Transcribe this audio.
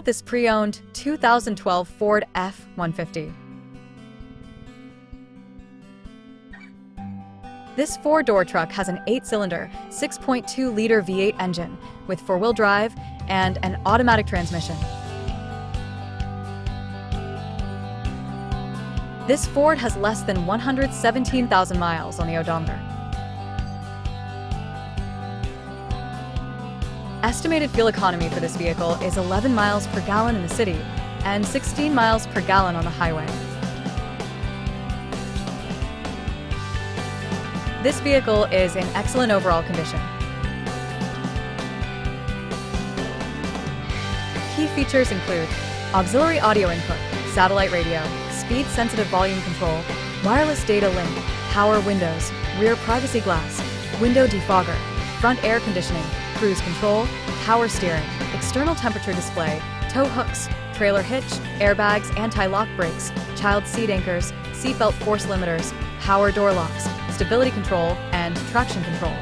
out this pre-owned 2012 Ford F-150. This four-door truck has an 8-cylinder, 6.2-liter V8 engine with four-wheel drive and an automatic transmission. This Ford has less than 117,000 miles on the odometer. Estimated fuel economy for this vehicle is 11 miles per gallon in the city and 16 miles per gallon on the highway. This vehicle is in excellent overall condition. Key features include auxiliary audio input, satellite radio, speed-sensitive volume control, wireless data link, power windows, rear privacy glass, window defogger, front air conditioning, cruise control, power steering, external temperature display, tow hooks, trailer hitch, airbags, anti-lock brakes, child seat anchors, seatbelt force limiters, power door locks, stability control, and traction control.